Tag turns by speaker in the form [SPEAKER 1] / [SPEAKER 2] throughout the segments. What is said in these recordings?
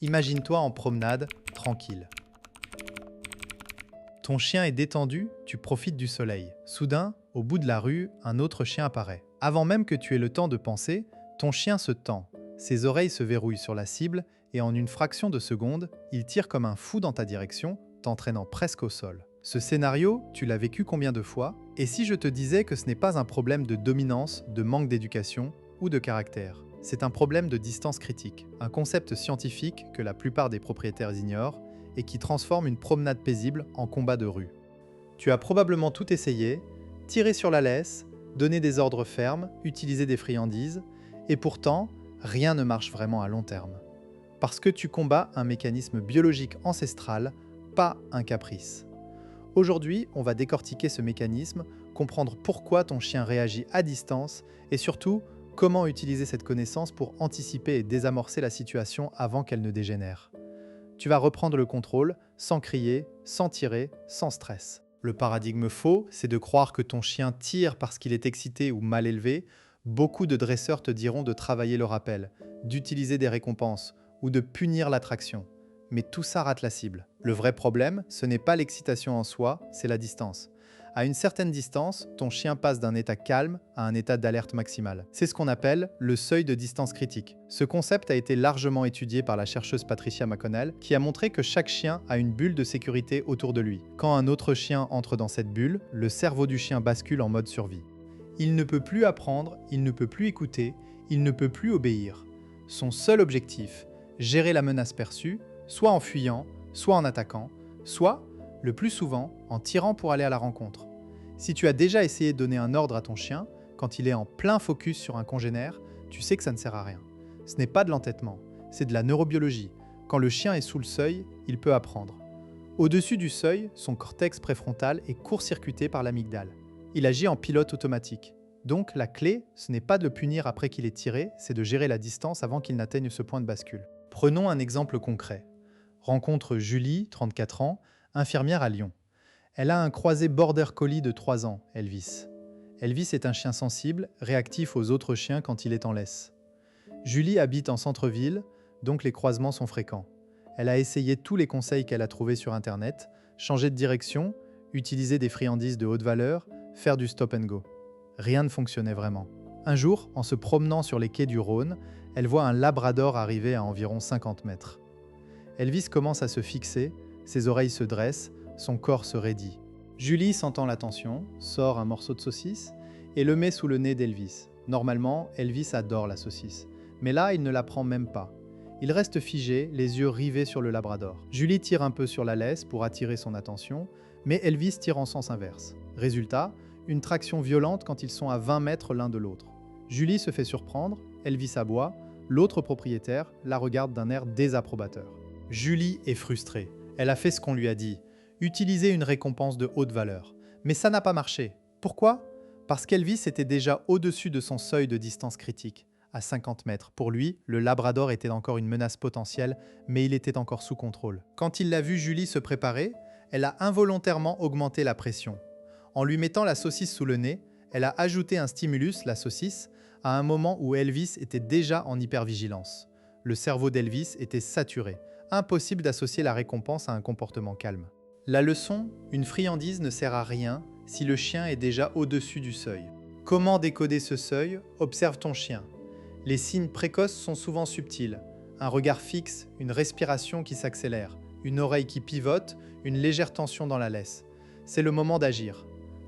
[SPEAKER 1] Imagine-toi en promenade, tranquille. Ton chien est détendu, tu profites du soleil. Soudain, au bout de la rue, un autre chien apparaît. Avant même que tu aies le temps de penser, ton chien se tend. Ses oreilles se verrouillent sur la cible et en une fraction de seconde, il tire comme un fou dans ta direction, t'entraînant presque au sol. Ce scénario, tu l'as vécu combien de fois? Et si je te disais que ce n'est pas un problème de dominance, de manque d'éducation ou de caractère? C'est un problème de distance critique, un concept scientifique que la plupart des propriétaires ignorent et qui transforme une promenade paisible en combat de rue. Tu as probablement tout essayé, tiré sur la laisse, donné des ordres fermes, utilisé des friandises, et pourtant, rien ne marche vraiment à long terme. Parce que tu combats un mécanisme biologique ancestral, pas un caprice. Aujourd'hui, on va décortiquer ce mécanisme, comprendre pourquoi ton chien réagit à distance et surtout, comment utiliser cette connaissance pour anticiper et désamorcer la situation avant qu'elle ne dégénère. Tu vas reprendre le contrôle, sans crier, sans tirer, sans stress. Le paradigme faux, c'est de croire que ton chien tire parce qu'il est excité ou mal élevé. Beaucoup de dresseurs te diront de travailler le rappel, d'utiliser des récompenses ou de punir l'attraction. Mais tout ça rate la cible. Le vrai problème, ce n'est pas l'excitation en soi, c'est la distance. À une certaine distance, ton chien passe d'un état calme à un état d'alerte maximale. C'est ce qu'on appelle le seuil de distance critique. Ce concept a été largement étudié par la chercheuse Patricia McConnell, qui a montré que chaque chien a une bulle de sécurité autour de lui. Quand un autre chien entre dans cette bulle, le cerveau du chien bascule en mode survie. Il ne peut plus apprendre, il ne peut plus écouter, il ne peut plus obéir. Son seul objectif, gérer la menace perçue, soit en fuyant, soit en attaquant, soit, le plus souvent, en tirant pour aller à la rencontre. Si tu as déjà essayé de donner un ordre à ton chien, quand il est en plein focus sur un congénère, tu sais que ça ne sert à rien. Ce n'est pas de l'entêtement, c'est de la neurobiologie. Quand le chien est sous le seuil, il peut apprendre. Au-dessus du seuil, son cortex préfrontal est court-circuité par l'amygdale. Il agit en pilote automatique. Donc la clé, ce n'est pas de le punir après qu'il ait tiré, c'est de gérer la distance avant qu'il n'atteigne ce point de bascule. Prenons un exemple concret. Rencontre Julie, 34 ans, infirmière à Lyon. Elle a un croisé border collie de 3 ans, Elvis. Elvis est un chien sensible, réactif aux autres chiens quand il est en laisse. Julie habite en centre-ville, donc les croisements sont fréquents. Elle a essayé tous les conseils qu'elle a trouvés sur Internet, changer de direction, utiliser des friandises de haute valeur, faire du stop and go. Rien ne fonctionnait vraiment. Un jour, en se promenant sur les quais du Rhône, elle voit un labrador arriver à environ 50 mètres. Elvis commence à se fixer, ses oreilles se dressent, son corps se raidit. Julie, sentant la tension, sort un morceau de saucisse et le met sous le nez d'Elvis. Normalement, Elvis adore la saucisse. Mais là, il ne la prend même pas. Il reste figé, les yeux rivés sur le labrador. Julie tire un peu sur la laisse pour attirer son attention, mais Elvis tire en sens inverse. Résultat, une traction violente quand ils sont à 20 mètres l'un de l'autre. Julie se fait surprendre, Elvis aboie, l'autre propriétaire la regarde d'un air désapprobateur. Julie est frustrée. Elle a fait ce qu'on lui a dit, utiliser une récompense de haute valeur. Mais ça n'a pas marché. Pourquoi? Parce qu'Elvis était déjà au-dessus de son seuil de distance critique, à 50 mètres. Pour lui, le labrador était encore une menace potentielle, mais il était encore sous contrôle. Quand il l'a vu Julie se préparer, elle a involontairement augmenté la pression. En lui mettant la saucisse sous le nez, elle a ajouté un stimulus, la saucisse, à un moment où Elvis était déjà en hypervigilance. Le cerveau d'Elvis était saturé. Impossible d'associer la récompense à un comportement calme. La leçon, une friandise ne sert à rien si le chien est déjà au-dessus du seuil. Comment décoder ce seuil? Observe ton chien. Les signes précoces sont souvent subtils. Un regard fixe, une respiration qui s'accélère, une oreille qui pivote, une légère tension dans la laisse. C'est le moment d'agir.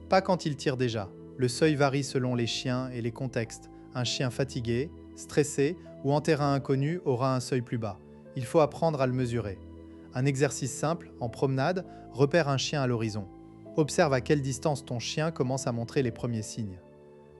[SPEAKER 1] Pas quand il tire déjà. Le seuil varie selon les chiens et les contextes. Un chien fatigué, stressé ou en terrain inconnu aura un seuil plus bas. Il faut apprendre à le mesurer. Un exercice simple, en promenade, repère un chien à l'horizon. Observe à quelle distance ton chien commence à montrer les premiers signes.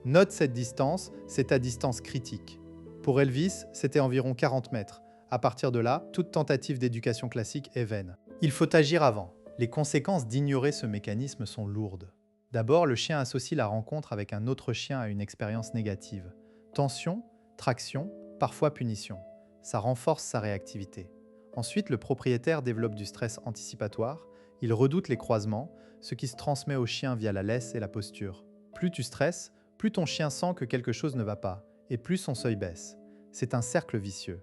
[SPEAKER 1] Note cette distance, c'est ta distance critique. Pour Elvis, c'était environ 40 mètres. À partir de là, toute tentative d'éducation classique est vaine. Il faut agir avant. Les conséquences d'ignorer ce mécanisme sont lourdes. D'abord, le chien associe la rencontre avec un autre chien à une expérience négative. Tension, traction, parfois punition. Ça renforce sa réactivité. Ensuite, le propriétaire développe du stress anticipatoire, il redoute les croisements, ce qui se transmet au chien via la laisse et la posture. Plus tu stresses, plus ton chien sent que quelque chose ne va pas, et plus son seuil baisse. C'est un cercle vicieux.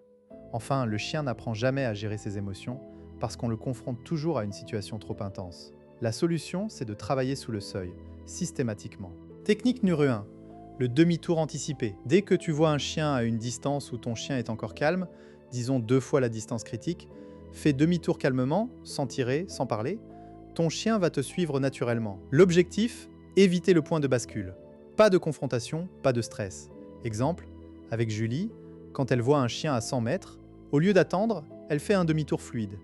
[SPEAKER 1] Enfin, le chien n'apprend jamais à gérer ses émotions parce qu'on le confronte toujours à une situation trop intense. La solution, c'est de travailler sous le seuil, systématiquement. Technique numéro 1. Le demi-tour anticipé. Dès que tu vois un chien à une distance où ton chien est encore calme, disons 2 fois la distance critique, fais demi-tour calmement, sans tirer, sans parler. Ton chien va te suivre naturellement. L'objectif, éviter le point de bascule. Pas de confrontation, pas de stress. Exemple, avec Julie, quand elle voit un chien à 100 mètres, au lieu d'attendre, elle fait un demi-tour fluide.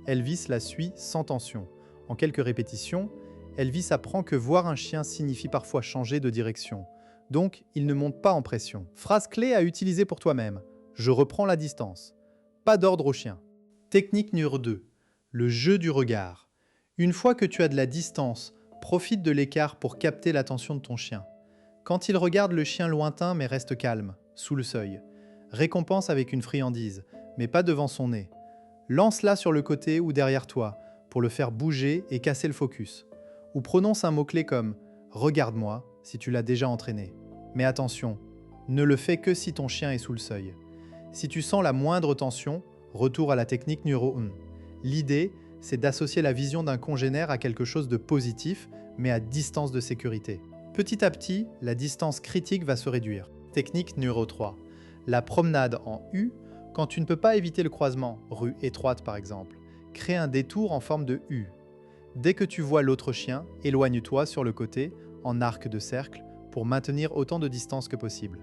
[SPEAKER 1] Elvis la suit sans tension. En quelques répétitions, Elvis apprend que voir un chien signifie parfois changer de direction. Donc, il ne monte pas en pression. Phrase clé à utiliser pour toi-même. Je reprends la distance. Pas d'ordre au chien. Technique numéro 2. Le jeu du regard. Une fois que tu as de la distance, profite de l'écart pour capter l'attention de ton chien. Quand il regarde le chien lointain mais reste calme, sous le seuil, récompense avec une friandise, mais pas devant son nez. Lance-la sur le côté ou derrière toi pour le faire bouger et casser le focus. Ou prononce un mot-clé comme « Regarde-moi » si tu l'as déjà entraîné. Mais attention, ne le fais que si ton chien est sous le seuil. Si tu sens la moindre tension, retour à la technique numéro 1. L'idée, c'est d'associer la vision d'un congénère à quelque chose de positif, mais à distance de sécurité. Petit à petit, la distance critique va se réduire. Technique numéro 3. La promenade en U, quand tu ne peux pas éviter le croisement, rue étroite par exemple, crée un détour en forme de U. Dès que tu vois l'autre chien, éloigne-toi sur le côté, en arc de cercle, pour maintenir autant de distance que possible.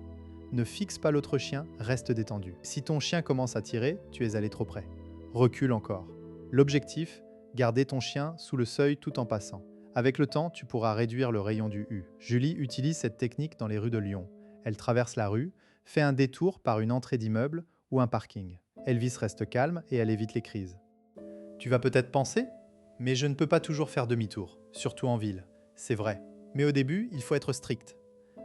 [SPEAKER 1] Ne fixe pas l'autre chien, reste détendu. Si ton chien commence à tirer, tu es allé trop près. Recule encore. L'objectif, garder ton chien sous le seuil tout en passant. Avec le temps, tu pourras réduire le rayon du U. Julie utilise cette technique dans les rues de Lyon. Elle traverse la rue, fait un détour par une entrée d'immeuble ou un parking. Elvis reste calme et elle évite les crises. Tu vas peut-être penser, mais je ne peux pas toujours faire demi-tour, surtout en ville. C'est vrai. Mais au début, il faut être strict.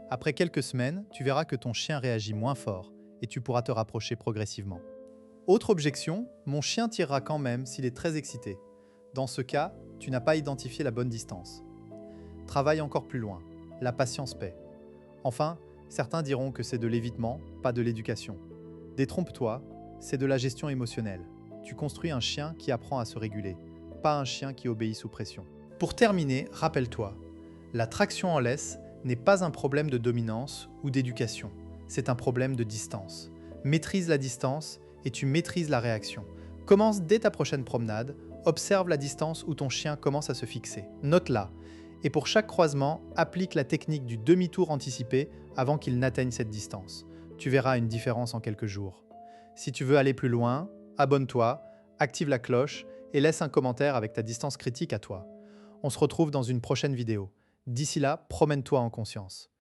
[SPEAKER 1] Après quelques semaines, tu verras que ton chien réagit moins fort et tu pourras te rapprocher progressivement. Autre objection, mon chien tirera quand même s'il est très excité. Dans ce cas, tu n'as pas identifié la bonne distance. Travaille encore plus loin. La patience paie. Enfin, certains diront que c'est de l'évitement, pas de l'éducation. Détrompe-toi, c'est de la gestion émotionnelle. Tu construis un chien qui apprend à se réguler, pas un chien qui obéit sous pression. Pour terminer, rappelle-toi, la traction en laisse n'est pas un problème de dominance ou d'éducation, c'est un problème de distance. Maîtrise la distance et tu maîtrises la réaction. Commence dès ta prochaine promenade, observe la distance où ton chien commence à se fixer. Note-la. Et pour chaque croisement, applique la technique du demi-tour anticipé avant qu'il n'atteigne cette distance. Tu verras une différence en quelques jours. Si tu veux aller plus loin, abonne-toi, active la cloche et laisse un commentaire avec ta distance critique à toi. On se retrouve dans une prochaine vidéo. D'ici là, promène-toi en conscience.